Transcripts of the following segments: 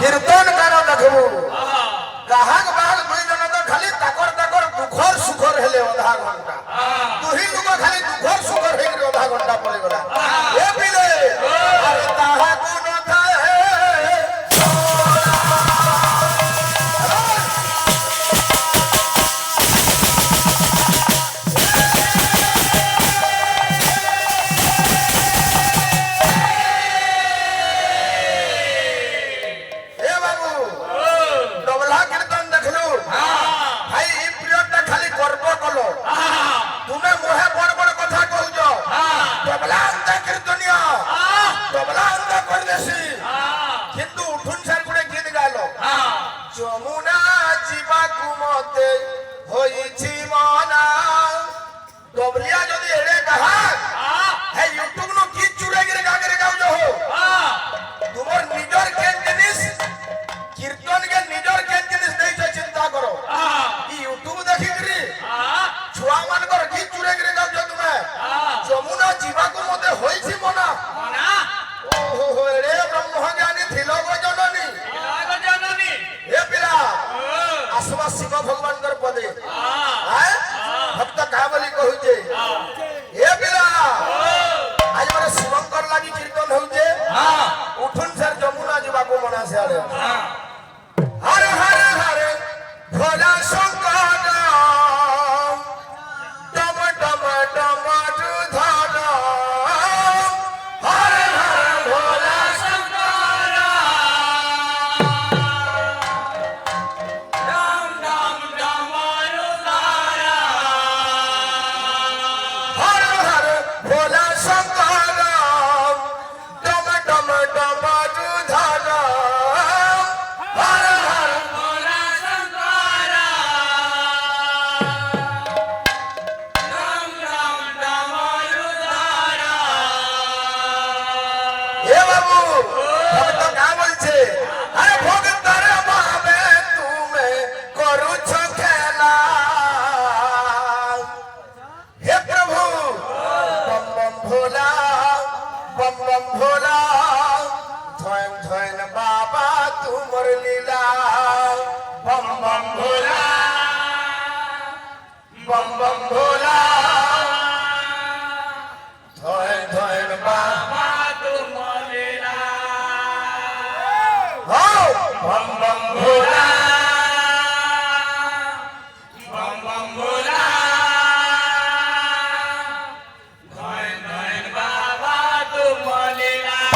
कीर्तन करो देखबू गाहक बाग दुई जन तो खाली ताकर ताकर दुखर सुखर हेले आधा घंटा तुही लोग खाली दुखर सुखर हेले आधा घंटा पड़े गला ए पिले अरे ताहा को न थाए যমুনা জীবাকু মতে হইছি মনা ডবলিয়া যদি এড়ে কাহা হে ইউটিউব নো কি চুড়ে গিরে গাগরে গাও যো তোমার নিজর কেন জিনিস কীর্তন কে নিজর কেন জিনিস দেইছে চিন্তা করো ই ইউটিউব দেখি গরি ছুয়া মানকর কি চুড়ে গিরে গাও যো তুমি যমুনা জীবাকু মতে হইছি মনা মনা ওহো রে ব্রহ্মজ্ঞানী থিল গো জননী हे पिला आसवा शिव भगवान कर पदे हैं भक्त का बोली कहू जे हे पिला आज मारे शिवंकर लागी कीर्तन होउ जे उठुन सर जमुना जीवा को मना से आले हर हर हर भोला शंकर टम टम टम धर हर हर भोला बाबा तुमर लीला बम बम भोला बम बम भोला धोन धोन बाबा तुमर लीला हो बम बम भोला बम बम भोला धोन धोन बाबा तुमर लीला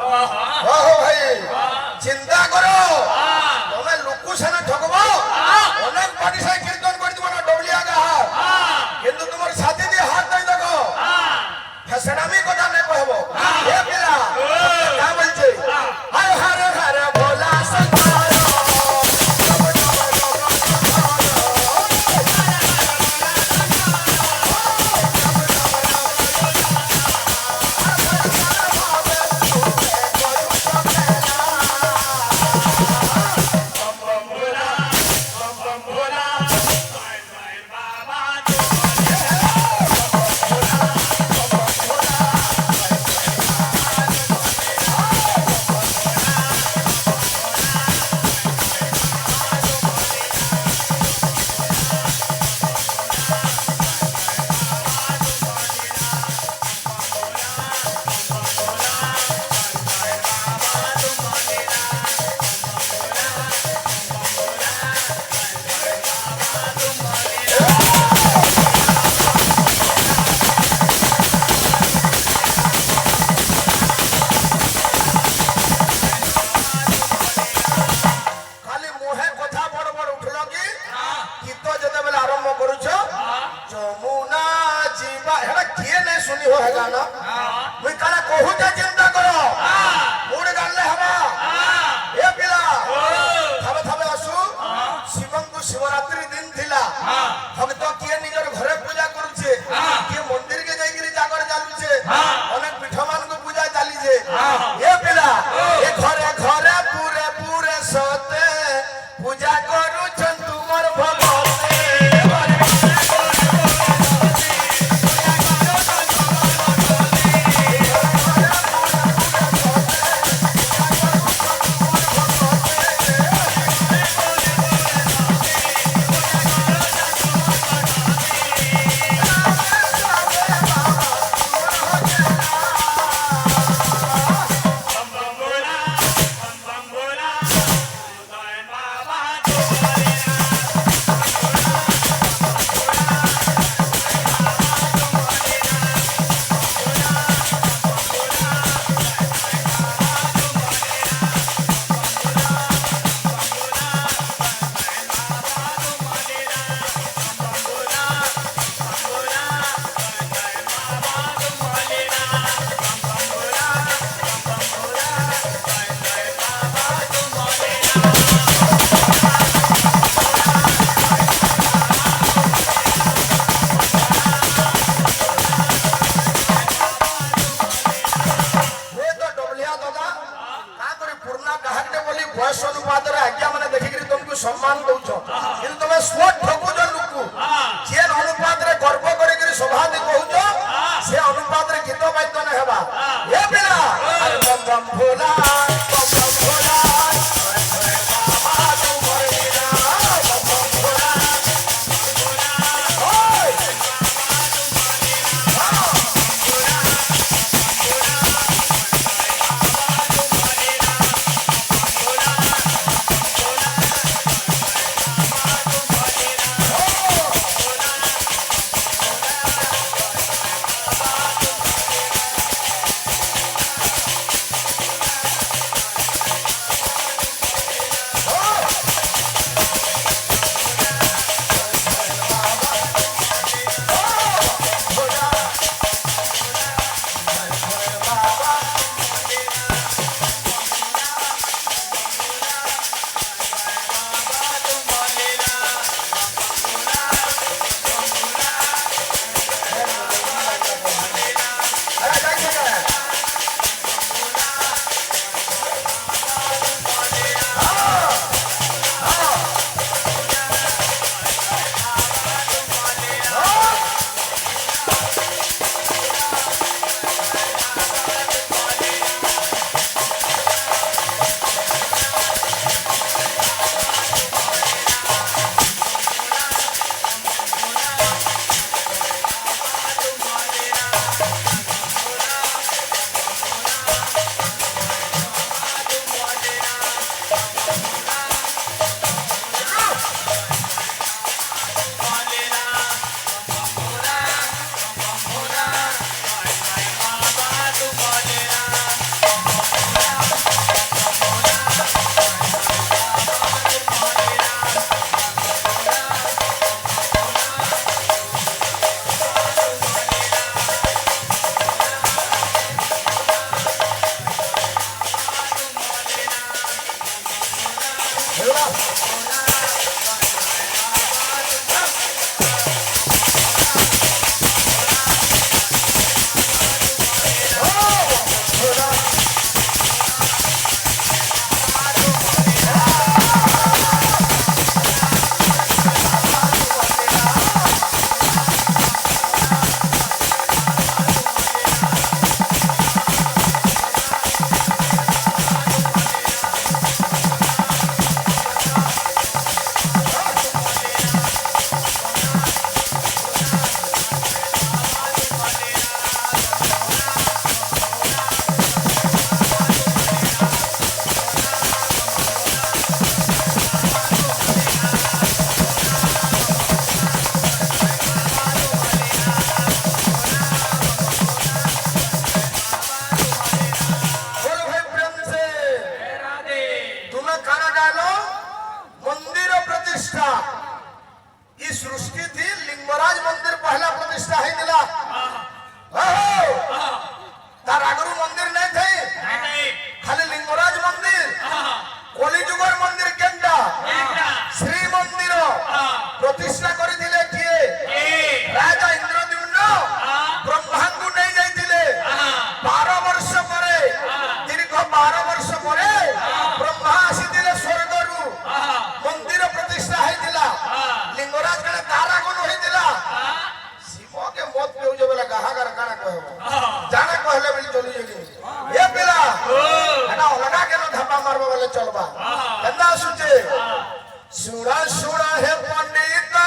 ওহো ভাই চিন্তা করো তুমি লোকু সেনা ঠকব অনেক পার্টি সাই কীর্তন করে দিব না ডবলিয়া গাহা কিন্তু তোমার সাথে দিয়ে হাত দেই দেখো ফেসনামি কথা নাই কহব এ পিলা কা বলছে হায় হারে হারে ভোলা শঙ্কর शिवरात्रि दिन थिला भक्त किए निजर घरे पूजा करूछे किए मंदिर के जाइगिरी जागर जालुछे अनेक पीठ मान को पूजा चालीछे ए पिला ए घरे घरे पूरे पूरे सते पूजा करूछन तुमर भगवते बयस अनुपात आज्ञा मैंने देखिक तुमको सम्मान दौच कि तुम स्पोर्ट ठकुच लोक जे अनुपात गर्व कर सभा कहूच से अनुपात गीत वाद्य नहीं हेबा ए पिला अरे बम बम भोला बम बम भोला बाबा तुमर लीला बम बम भोला ओए मारबा वाले चलबा केना सुचे सुरा सुरा हे पंडिता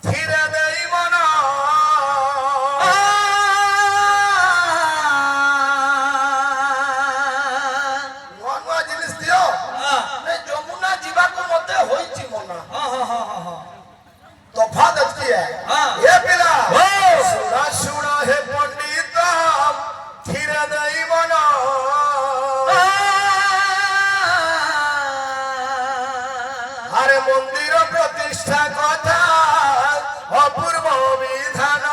धीरे देई मना नवा जिनिस दियो ने जमुना जीवा को मते होईची मना तफात अच्छी है ये पिला सुरा सुरा हे पंडिता धीरे देई मना আরে মন্দির প্রতিষ্ঠা কথা অপূর্ব বিধান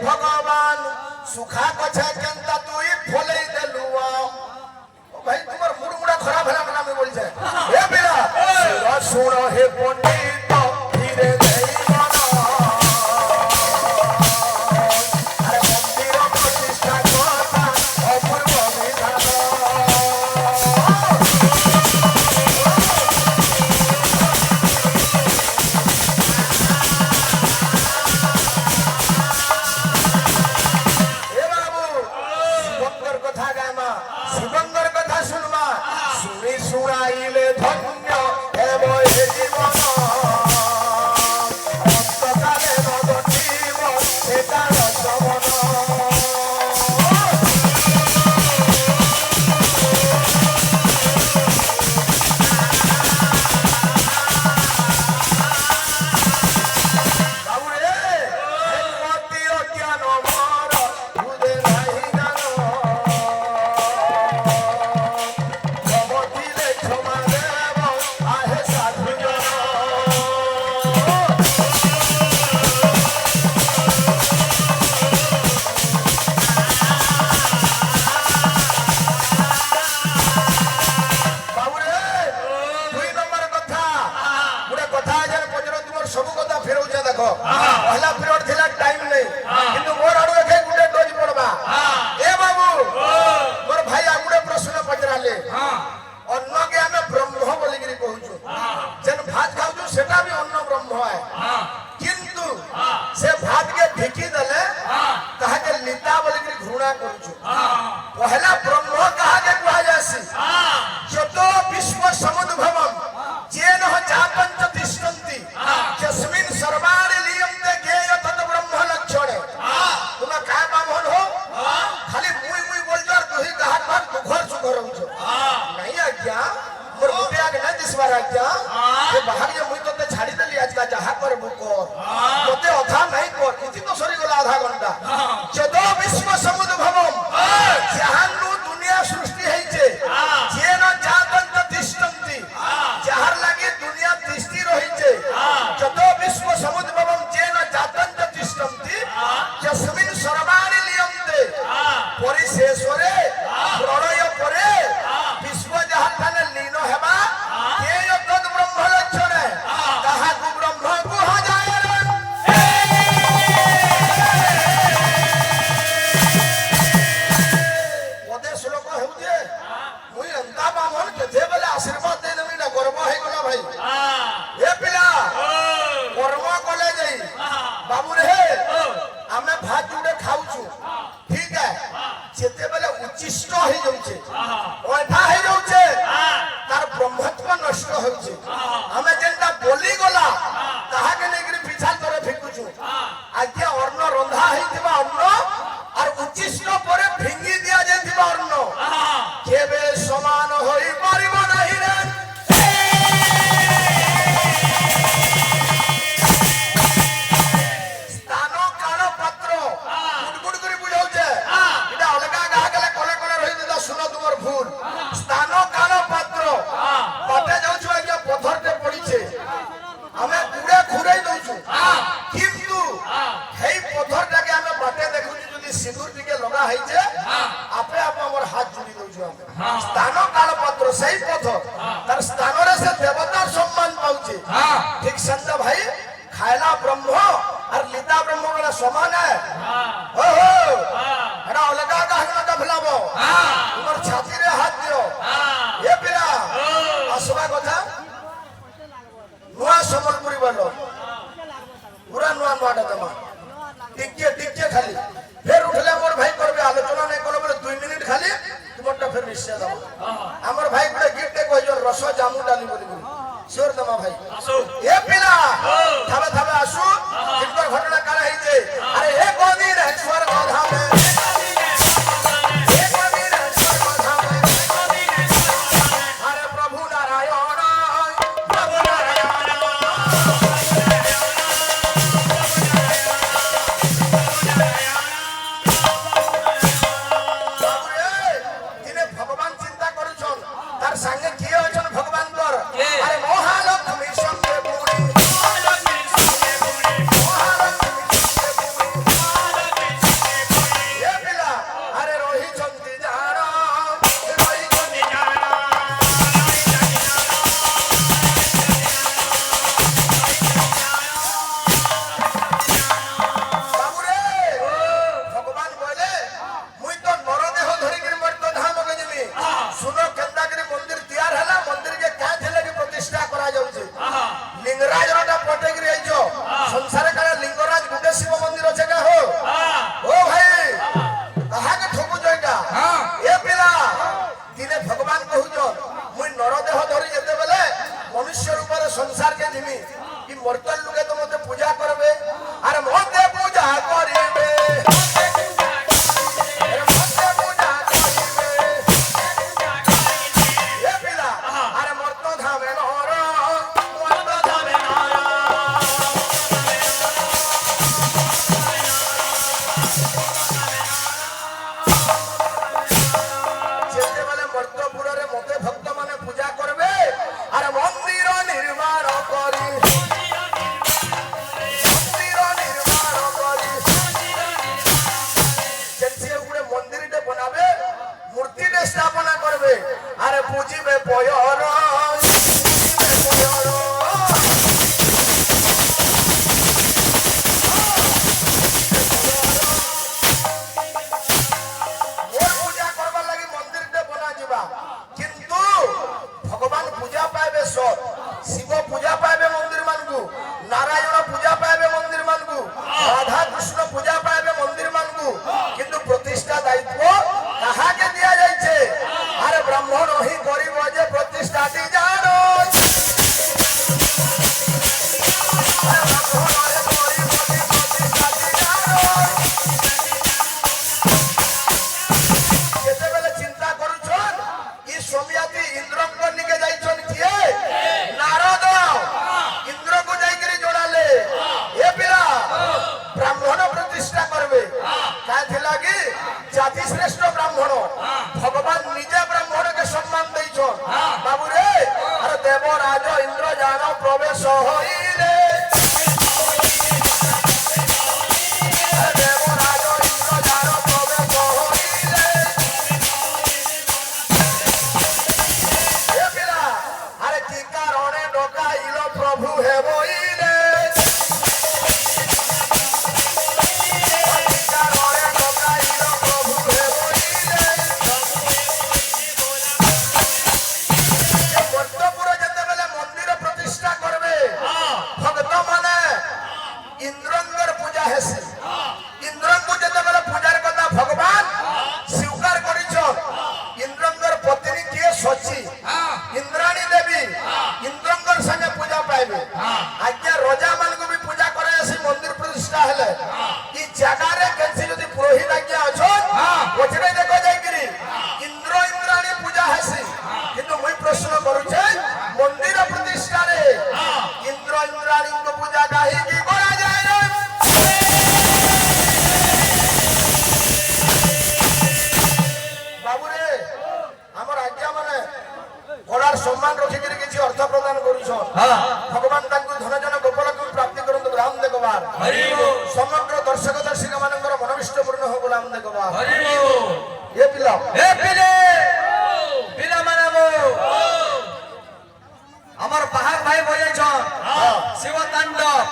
भगवान सुखा कछा केनता तुई फले देलुआ ओ भाई तुम्हार मुड़मुड़ा खराब है ना में बोल जाए ए बेरा सुरा सुरा हे पंडित धीरे देई मना अरे मंदिर प्रतिष्ठा करता अपूर्व विधान শিবঙ্গর কথা শুনবা শুনি শুনাইলে ধন্য হেব হে জীবন অন্তকালে নদ জীবন সেটা রসমন বাবুরে মতি অজ্ঞান মর বুঝে নাই জানো सब कथा फेरौछे देखो पहला पीरियड थिला टाइम नहीं किंतु मोर आडू एके गुटे डोज पड़बा ए बाबू मोर भाई आगुडे प्रश्न पचराले अन्न के हमें ब्रह्म बोली गिरी कहूछु जन भात खाउछु सेटा भी अन्न ब्रह्म है किंतु से भात के ढेकी दले कहा के लीता बोली गिरी घृणा करूछु पहला ब्रह्म कहा के कहा जासी जतो विश्व समुद्भवम जेन चापंच तिष्ठन्ति यस्मिन् सर्वाणि लीयन्ते ज्ञेय तत् ब्रह्म लक्षणे तुम का बामन हो खाली मुई मुई बोल जो तुही कहा पर दुखर सुखर होछो नहीं आज्ञा मोर गुटे आगे न दिसवार आज्ञा ये बाहर जे मुई तते छाड़ी देली आज का जहा कर बुको तते अथा नहीं कर इति तो सरी गला आधा घंटा जतो विश्व समुद्भवम जहानु সিঁদুর টিকে লগা হইছে আপে আপে আমার হাত জুড়ি দউছু আমি স্থান কাল পাত্র সেই পথ তার স্থানরে সে দেবতার সম্মান পাউছে ঠিক সন্ধ্যা ভাই খায়লা ব্রহ্ম আর লিতা ব্রহ্ম গুলা সমান হো হো এটা অলগা কাহনা ভুলাবো তোমার ছাতিরে হাত দিও এ পিলা আসবা কথা নয়া সম্বলপুরি বলো পুরা নয়া নয়াটা তোমার টিকে খালি ফের উঠলে আমার ভাই করবে আলোচনা নাই করবে বলে 2 মিনিট খালি তোমারটা ফের নিশ্চয় দেবো আমার ভাই গুলো গিফটে কইছো রস জামু ডালি বলি শিওর দমা ভাই আসো এ পিলা থাবে থাবে আসু একবার ঘটনা কারা হইছে আরে হে কোদিন ঈশ্বর ধামে संसार के जिमी कि मर्तल लोगे तो मते पूजा करबे अरे मते पूजा करिबे ये पिला अरे मर्तो धामे नर मर्तो धामे नर जेते वाले मर्तपुर रे मते भक्त माने पूजा करबे अरे मंदिर निर्माण करी मंदिर बनाबे मूर्ति स्थापना करबे अरे पूजिबे पयर पूजा करबा लगी मंदिर बना जिबा किंतु भगवान पूजा पाइबे सब शिव पूजा पाइबे मंदिर मानकु नारायण पूजा पाइबे मंदिर मानकु राधा कृष्ण पूजा पाइबे मंदिर मानकु किंतु प्रतिष्ठा दायित्व कहा के दिया जाइछे अरे ब्राह्मण ही गरीब जे प्रतिष्ठा दी जानो अरे ब्राह्मण हे गरीब जे प्रतिष्ठा दी जानो केते बेले चिंता करूछन ई सोमयाती इंद्रक निके जाइछन किए नारद इंद्र को जाइकरी जोड़ाले ए पिला ब्राह्मण प्रतिष्ठा करबे का थिला कि जाति श्रेष्ठ ब्राह्मण भगवान निजे ब्राह्मण के सम्मान दैछन बाबू रे अरे देवराज इंद्र जान प्रवेश होइले देवराज इंद्र जान प्रवेश होइले ए पिला अरे की कारणे डकाइलो प्रभु हे बोइले की कारणे डकाइलो प्रभु हे बोइले ए बट्टपुर जते बेले मंदिर प्रतिष्ठा करबे भक्त माने इंद्रंगर पूजा हेसी इंद्रंगु जते बेले पूजार कथा भगवान स्वीकार करिछन इंद्रंगर पत्नी किए सची इंद्राणी देवी इंद्रंगर संगे पूजा पाइबे आज्ञा राजा मान को भी पूजा करे ऐसी मंदिर प्रतिष्ठा हेले ई जगह रे केसी जदी पुरोहित आज्ञा अछन ओछरे देखो जाइकरी इंद्र इंद्राणी पूजा हेसी किंतु मुई प्रश्न करूछे मंदिर प्रतिष्ठा रे इंद्र इंद्राणी को पूजा काहे की करा जाय रे बाबू रे हमर आज्ञा माने कलार सम्मान रखी करी किछि अर्थ प्रदान करूछन भगवान तांकु धन जन गोपाल को प्राप्ति करंतु ग्राम देखबार समग्र दर्शक दर्शिका मानकर मन বিষ্টপূর্ণ হোক বলে আমাদের গবা হরি বল এ পিলা পিলা মানাবো আমার বাহাক ভাই বলেছন শিব তাণ্ডব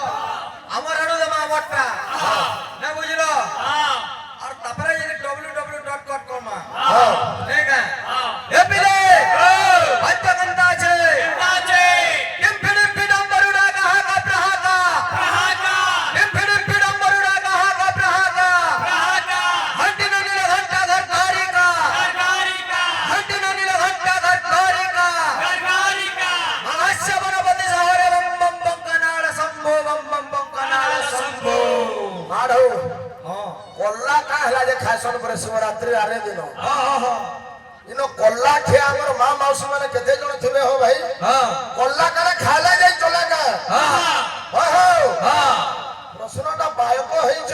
আমার আড়ু দেমা আমারটা না বুঝলো আর তারপরে যদি www.com ঠিক আছে এ পিলে আচ্ছা গন্তা আছে কিমফিড়ি পিডম বরুড়া কাহা কা প্রহাকা কিমফিড়ি পিডম বরুড়া কাহা কা প্রহাকা হন্টি নীল ঘন্টা ঘর কারিকা হন্টি নীল ঘন্টা ঘর কারিকা মহাস্য বনপতি শহরে বম বম বম কনাল শম্ভো বম বম বম কনাল শম্ভো মাড়ো কল্লা কা হেলা যে খাইছন পরে শিবরাত্রি আরে দিন ইনো কল্লা খে আমার মা মাউসী মানে কেতে জন থিবে হো ভাই কল্লা কারে খাইলা যাই চলে কা প্রশ্নটা বায়ক হইছ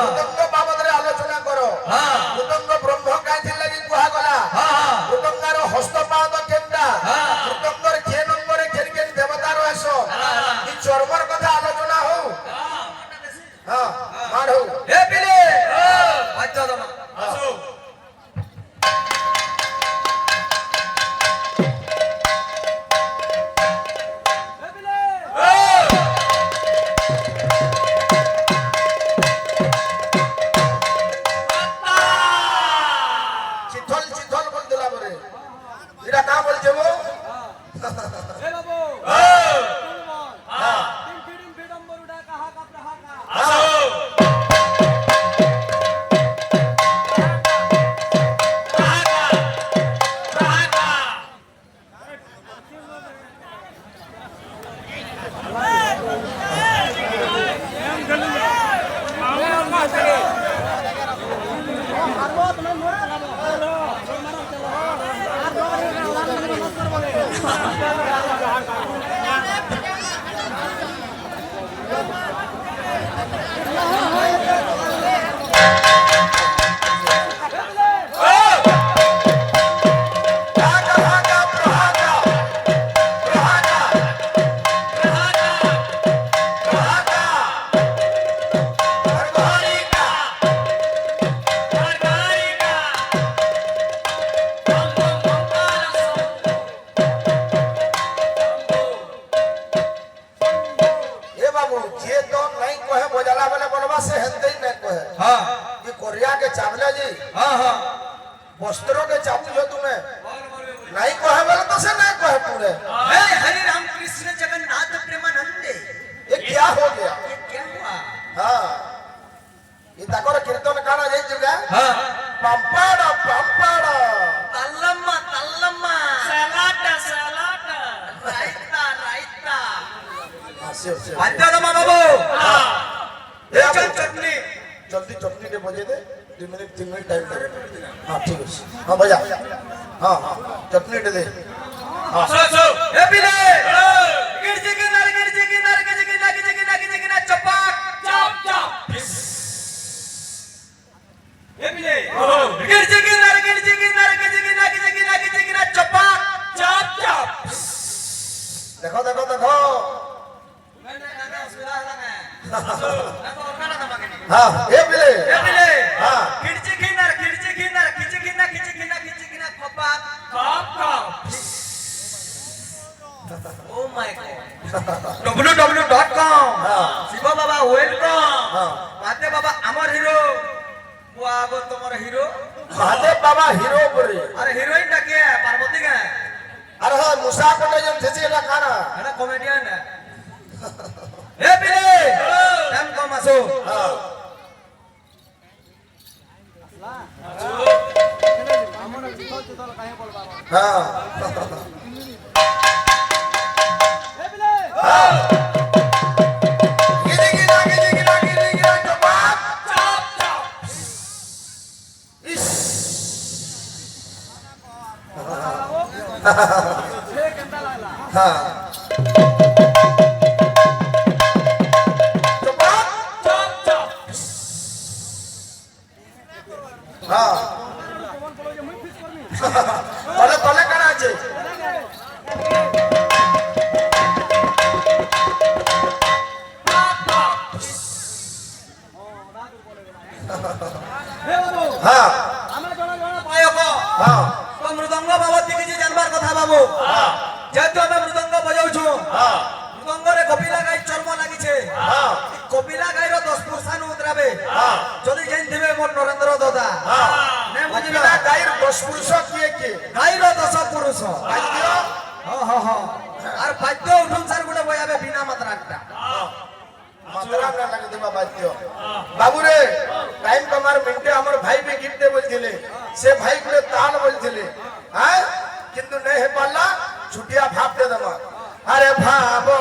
মৃদঙ্গ বাবদরে আলোচনা করো মৃদঙ্গ ব্রহ্ম কাইথি লাগি কুহা গলা মৃদঙ্গার হস্তপাদ কেনটা মৃদঙ্গর কে নম্বরে কেন কেন দেবতা রয়েছ এই চর্মর কথা আলোচনা হও হ্যাঁ মাড়ো এ পিলে আচ্ছা দমা আসো চিথল চিথল বল দিলা বরে এরা কা বলছে গো এ বাবু কিমফিড়ি পিডম বরুড়া কাহা কা প্রহাকা এ বাবু যে তো নাই কহে বজালা বলে বলবা সে হেনতেই নাই কহে हां ये कोरिया के चावला जी हां हां वस्त्रों के चापू जो तुम्हें नहीं कहे बोले तो से नहीं कहे पूरे हे हरि राम कृष्ण जगन्नाथ प्रेमानंद ये क्या हो गया ये क्या हुआ हाँ ये ताकोर कीर्तन काना जाई जुगा हां पंपाड़ा पंपाड़ा तल्लम्मा तल्लम्मा सलाटा सलाटा रायता रायता सिर सिर अच्छा दमा बाबू हां ए चल बाबू, चटनी जल्दी चटनी के बजे दे 2 मिनट 3 मिनट टाइम दे हाँ ठीक है हाँ बजा हाँ हाँ चटनी दे हाँ सो सो ए पिले गिरजी की नर गिरजी की नर गिरजी की नर गिरजी की नर गिरजी की नर चपाक चप चप ए पिले गिरजी की नर गिरजी की नर गिरजी की नर गिरजी की नर गिरजी की नर चपाक चप चप देखो देखो देखो मैंने गाना सुना लगा ना तो गाना था मगनी हाँ ये मिले ए पिले हाँ गिरजी की नर गिरजी की नर गिरजी की नर गिरजी की नर गिरजी की नर चपाक चप चप Oh my God. www.com Shiva বাবা ওয়েলকাম মাতে বাবা আমার হিরো ও আগো তোমার হিরো महादेव बाबा हीरो बोले আরে হিরোইনটা কে পার্বতী কে अरे हाँ मुसा कोटे जम थेसी ना खाना এটা কমেডিয়ান এ বিলে টাইম কম আসো हाँ আমন চিথল চিথল কাহে বলবা हाँ এ বিলে गिरी गिरा गिरी गिरा गिरी गिरा चपाक চাপ চাপ इस হে কেনটা লাগলা हाँ चपाक চাপ চাপ हाँ কোন বলো যে মুই ফিস করমি तले तले करा আছে হে বাবু হ্যাঁ আমরা জনা জনা গায়ক হ্যাঁ তো মৃদঙ্গ বাবদ কিছু জানবার কথা বাবু যেহেতু আমি মৃদঙ্গ বজাউছু হ্যাঁ মৃদঙ্গরে কপিলা গাই চর্ম লাগিছে হ্যাঁ কপিলা গাইর 10 পুরসানু উতরাবে হ্যাঁ যদি জানথিবে মোর নরেন্দ্র দাদা হ্যাঁ নে বুঝিলা কপিলা গাইর 10 পুরুষ কিয়ে কিয়ে গাইর 10 পুরুষ বাদ্য আর বাদ্য উঠুন স্যার গুলো বয়াবে বিনা মাত্রাটা মাত্রা না লাগে দেবা বাদ্য বাবু রে টাইম কমার মিনিটে আমার ভাই বে গিফট দে বলছিলে সে ভাই গুলো তাল বলছিলে হ্যাঁ কিন্তু নেই হে পারলা ছুটিয়া ভাব দে দেবা আরে ভাবো